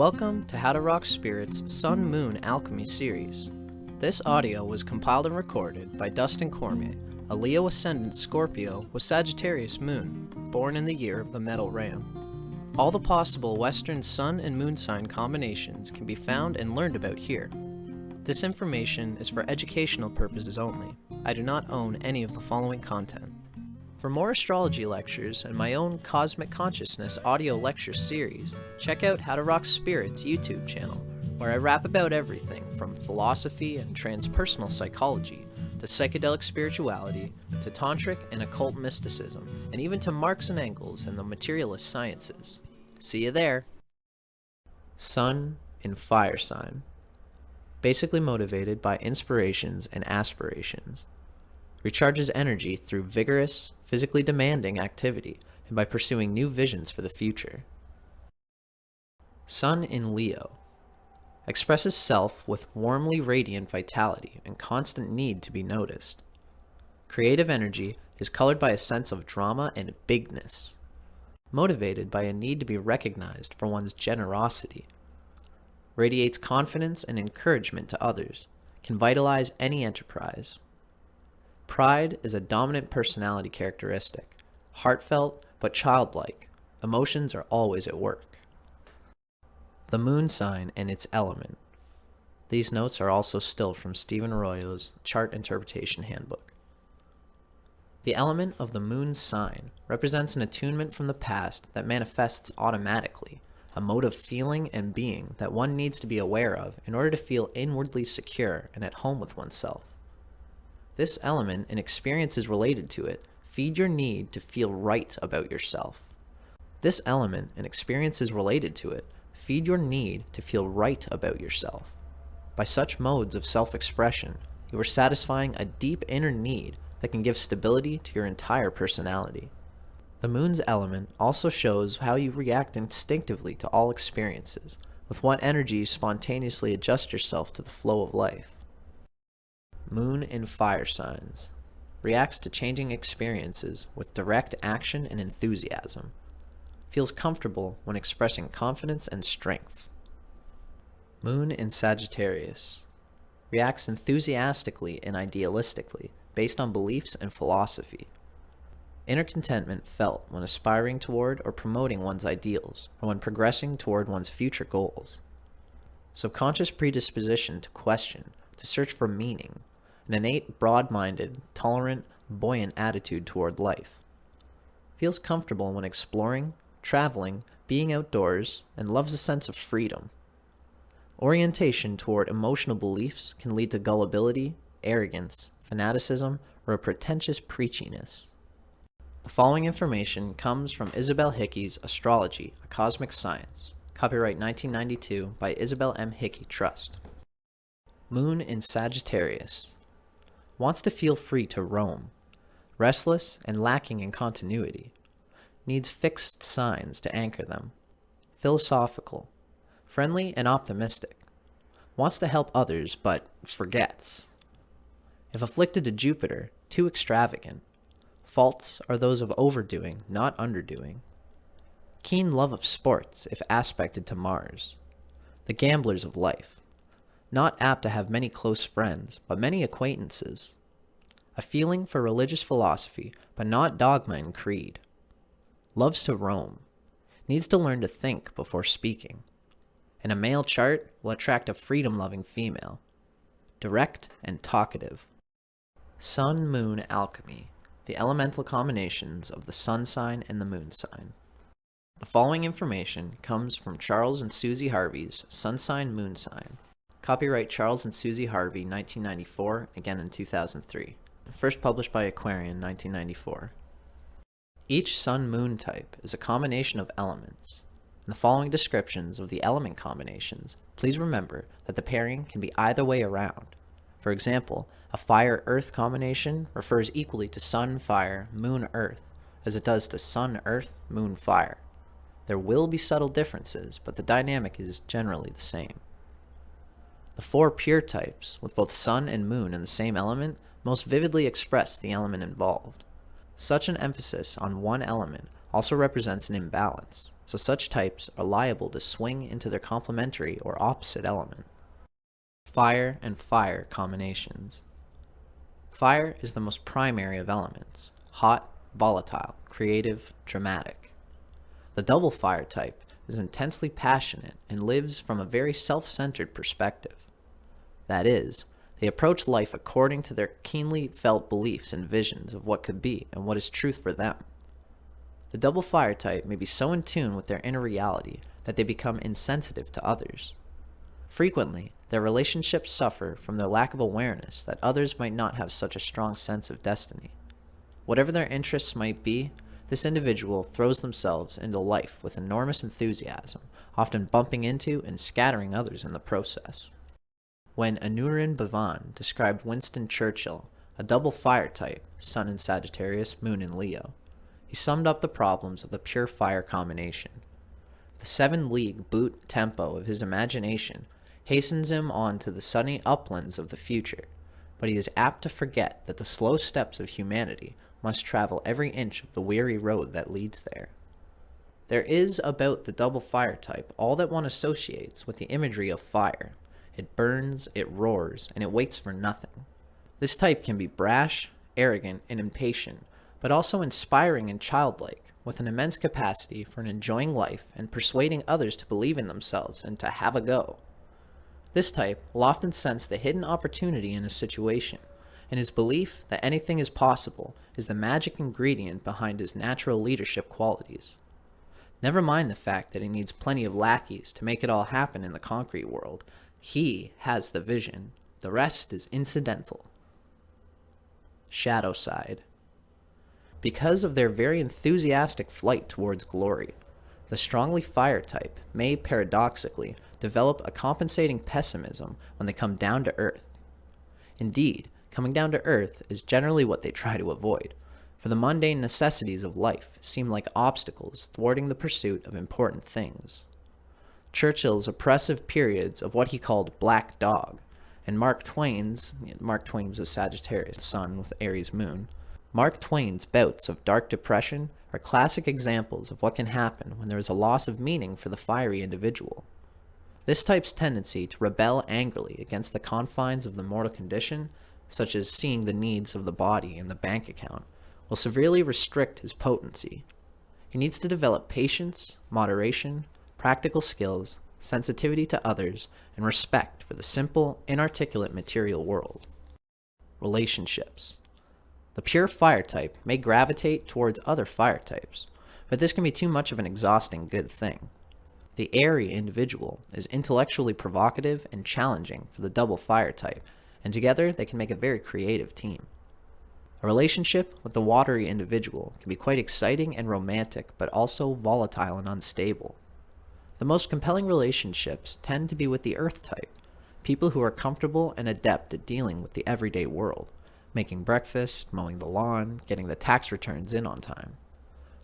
Welcome to How to Rock Spirit's Sun Moon Alchemy series. This audio was compiled and recorded by Dustin Cormier, a Leo Ascendant Scorpio with Sagittarius Moon, born in the year of the Metal Ram. All the possible Western Sun and Moon sign combinations can be found and learned about here. This information is for educational purposes only. I do not own any of the following content. For more astrology lectures and my own Cosmic Consciousness audio lecture series, check out How to Rock Spirit's YouTube channel, where I rap about everything from philosophy and transpersonal psychology, to psychedelic spirituality, to tantric and occult mysticism, and even to Marx and Engels and the materialist sciences. See you there! Sun in Fire Sign. Basically motivated by inspirations and aspirations. Recharges energy through vigorous, physically demanding activity and by pursuing new visions for the future. Sun in Leo. Expresses self with warmly radiant vitality and constant need to be noticed. Creative energy is colored by a sense of drama and bigness. Motivated by a need to be recognized for one's generosity. Radiates confidence and encouragement to others. Can vitalize any enterprise. Pride is a dominant personality characteristic, heartfelt but childlike. Emotions are always at work. The moon sign and its element. These notes are also still from Stephen Arroyo's Chart Interpretation Handbook. The element of the moon's sign represents an attunement from the past that manifests automatically, a mode of feeling and being that one needs to be aware of in order to feel inwardly secure and at home with oneself. This element and experiences related to it feed your need to feel right about yourself. This element and experiences related to it feed your need to feel right about yourself. By such modes of self-expression, you are satisfying a deep inner need that can give stability to your entire personality. The moon's element also shows how you react instinctively to all experiences, with what energy you spontaneously adjust yourself to the flow of life. Moon in Fire Signs. Reacts to changing experiences with direct action and enthusiasm. Feels comfortable when expressing confidence and strength. Moon in Sagittarius. Reacts enthusiastically and idealistically based on beliefs and philosophy. Inner contentment felt when aspiring toward or promoting one's ideals, or when progressing toward one's future goals. Subconscious predisposition to question, to search for meaning. An innate, broad-minded, tolerant, buoyant attitude toward life. Feels comfortable when exploring, traveling, being outdoors, and loves a sense of freedom. Orientation toward emotional beliefs can lead to gullibility, arrogance, fanaticism, or a pretentious preachiness. The following information comes from Isabel Hickey's Astrology, a Cosmic Science, copyright 1992 by Isabel M. Hickey Trust. Moon in Sagittarius. Wants to feel free to roam, restless and lacking in continuity, needs fixed signs to anchor them, philosophical, friendly and optimistic, wants to help others but forgets. If afflicted to Jupiter, too extravagant. Faults are those of overdoing, not underdoing. Keen love of sports if aspected to Mars. The gamblers of life. Not apt to have many close friends, but many acquaintances. A feeling for religious philosophy, but not dogma and creed. Loves to roam. Needs to learn to think before speaking. In a male chart, will attract a freedom-loving female. Direct and talkative. Sun-Moon Alchemy. The elemental combinations of the sun sign and the moon sign. The following information comes from Charles and Susie Harvey's Sun Sign Moon Sign. Copyright Charles and Susie Harvey, 1994, again in 2003. First published by Aquarian, 1994. Each sun-moon type is a combination of elements. In the following descriptions of the element combinations, please remember that the pairing can be either way around. For example, a fire-earth combination refers equally to sun-fire, moon-earth, as it does to sun-earth, moon-fire. There will be subtle differences, but the dynamic is generally the same. The four pure types, with both sun and moon in the same element, most vividly express the element involved. Such an emphasis on one element also represents an imbalance, so such types are liable to swing into their complementary or opposite element. Fire and fire combinations. Fire is the most primary of elements, hot, volatile, creative, dramatic. The double fire type is intensely passionate and lives from a very self-centered perspective. That is, they approach life according to their keenly felt beliefs and visions of what could be and what is truth for them. The double fire type may be so in tune with their inner reality that they become insensitive to others. Frequently, their relationships suffer from their lack of awareness that others might not have such a strong sense of destiny. Whatever their interests might be, this individual throws themselves into life with enormous enthusiasm, often bumping into and scattering others in the process. When Aneurin Bevan described Winston Churchill, a double fire type, Sun in Sagittarius, Moon in Leo, he summed up the problems of the pure fire combination. The 7-league boot tempo of his imagination hastens him on to the sunny uplands of the future, but he is apt to forget that the slow steps of humanity must travel every inch of the weary road that leads there. There is about the double fire type all that one associates with the imagery of fire. It burns, it roars, and it waits for nothing. This type can be brash, arrogant, and impatient, but also inspiring and childlike, with an immense capacity for enjoying life and persuading others to believe in themselves and to have a go. This type will often sense the hidden opportunity in a situation, and his belief that anything is possible is the magic ingredient behind his natural leadership qualities. Never mind the fact that he needs plenty of lackeys to make it all happen in the concrete world. He has the vision. The rest is incidental. Shadow side. Because of their very enthusiastic flight towards glory, the strongly fire type may paradoxically develop a compensating pessimism when they come down to earth. Indeed, coming down to earth is generally what they try to avoid, for the mundane necessities of life seem like obstacles thwarting the pursuit of important things. Churchill's oppressive periods of what he called black dog, and Mark Twain was a Sagittarius sun with Aries moon, Mark Twain's bouts of dark depression are classic examples of what can happen when there is a loss of meaning for the fiery individual. This type's tendency to rebel angrily against the confines of the mortal condition, such as seeing the needs of the body in the bank account, will severely restrict his potency. He needs to develop patience, moderation, practical skills, sensitivity to others, and respect for the simple, inarticulate material world. Relationships. The pure fire type may gravitate towards other fire types, but this can be too much of an exhausting good thing. The airy individual is intellectually provocative and challenging for the double fire type, and together they can make a very creative team. A relationship with the watery individual can be quite exciting and romantic, but also volatile and unstable. The most compelling relationships tend to be with the earth type, people who are comfortable and adept at dealing with the everyday world, making breakfast, mowing the lawn, getting the tax returns in on time.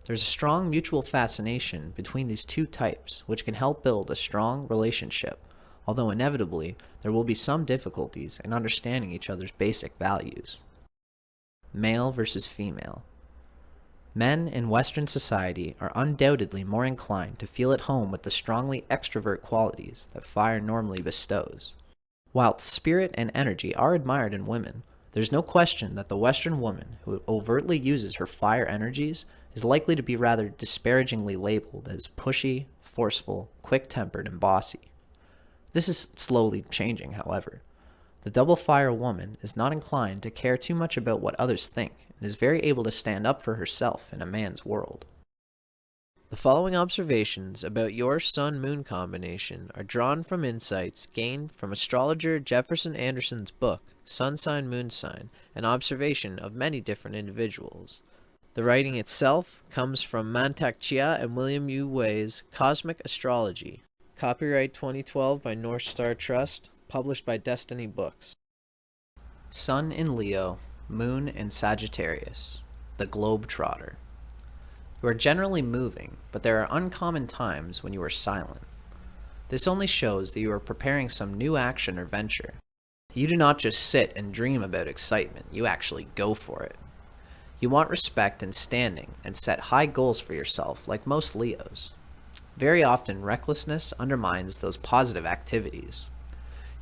There's a strong mutual fascination between these two types, which can help build a strong relationship, although inevitably there will be some difficulties in understanding each other's basic values. Male versus female. Men in Western society are undoubtedly more inclined to feel at home with the strongly extrovert qualities that fire normally bestows. While spirit and energy are admired in women, there's no question that the Western woman who overtly uses her fire energies is likely to be rather disparagingly labeled as pushy, forceful, quick-tempered, and bossy. This is slowly changing, however. The double fire woman is not inclined to care too much about what others think and is very able to stand up for herself in a man's world. The following observations about your Sun-Moon combination are drawn from insights gained from astrologer Jefferson Anderson's book, Sun Sign, Moon Sign, an observation of many different individuals. The writing itself comes from Mantak Chia and William U. Wei's Cosmic Astrology. Copyright 2012 by North Star Trust, published by Destiny Books. Sun in Leo, Moon in Sagittarius, the Globetrotter. You are generally moving, but there are uncommon times when you are silent. This only shows that you are preparing some new action or venture. You do not just sit and dream about excitement, you actually go for it. You want respect and standing and set high goals for yourself, like most Leos. Very often, recklessness undermines those positive activities.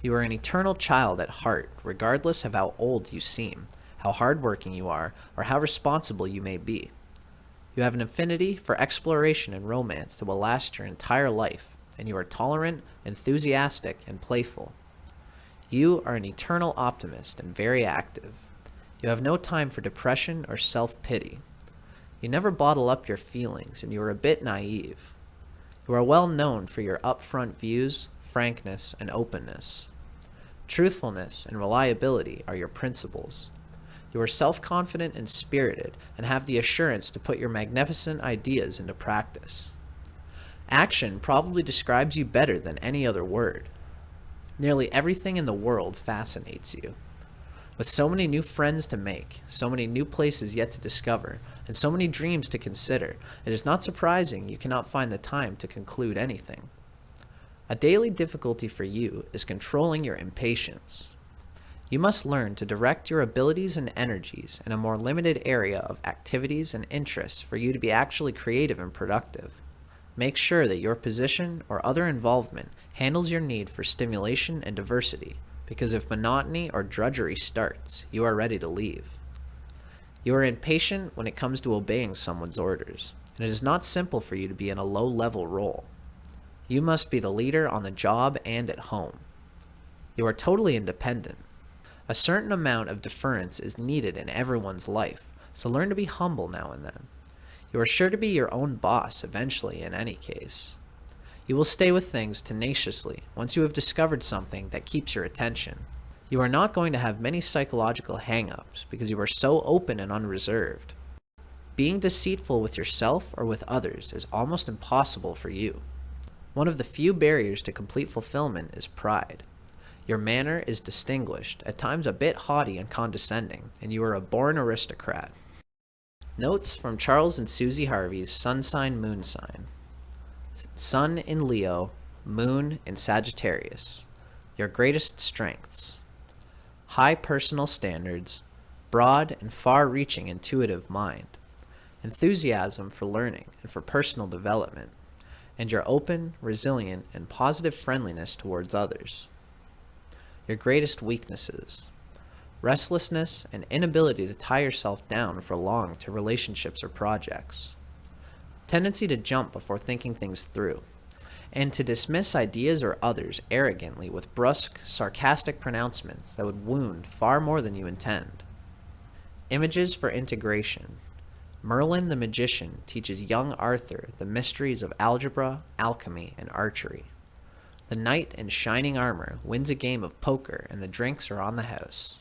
You are an eternal child at heart, regardless of how old you seem, how hardworking you are, or how responsible you may be. You have an affinity for exploration and romance that will last your entire life, and you are tolerant, enthusiastic, and playful. You are an eternal optimist and very active. You have no time for depression or self-pity. You never bottle up your feelings, and you are a bit naive. You are well known for your upfront views, frankness, and openness. Truthfulness and reliability are your principles. You are self-confident and spirited, and have the assurance to put your magnificent ideas into practice. Action probably describes you better than any other word. Nearly everything in the world fascinates you. With so many new friends to make, so many new places yet to discover, and so many dreams to consider, it is not surprising you cannot find the time to conclude anything. A daily difficulty for you is controlling your impatience. You must learn to direct your abilities and energies in a more limited area of activities and interests for you to be actually creative and productive. Make sure that your position or other involvement handles your need for stimulation and diversity, because if monotony or drudgery starts, you are ready to leave. You are impatient when it comes to obeying someone's orders, and it is not simple for you to be in a low-level role. You must be the leader on the job and at home. You are totally independent. A certain amount of deference is needed in everyone's life, so learn to be humble now and then. You are sure to be your own boss eventually in any case. You will stay with things tenaciously once you have discovered something that keeps your attention. You are not going to have many psychological hang-ups because you are so open and unreserved. Being deceitful with yourself or with others is almost impossible for you. One of the few barriers to complete fulfillment is pride. Your manner is distinguished, at times a bit haughty and condescending, and you are a born aristocrat. Notes from Charles and Susie Harvey's Sun Sign Moon Sign. Sun in Leo, Moon in Sagittarius. Your greatest strengths: high personal standards, broad and far-reaching intuitive mind, enthusiasm for learning and for personal development, and your open, resilient, and positive friendliness towards others. Your greatest weaknesses: restlessness and inability to tie yourself down for long to relationships or projects, tendency to jump before thinking things through, and to dismiss ideas or others arrogantly with brusque, sarcastic pronouncements that would wound far more than you intend. Images for integration. Merlin the magician teaches young Arthur the mysteries of algebra, alchemy, and archery. The knight in shining armor wins a game of poker and the drinks are on the house.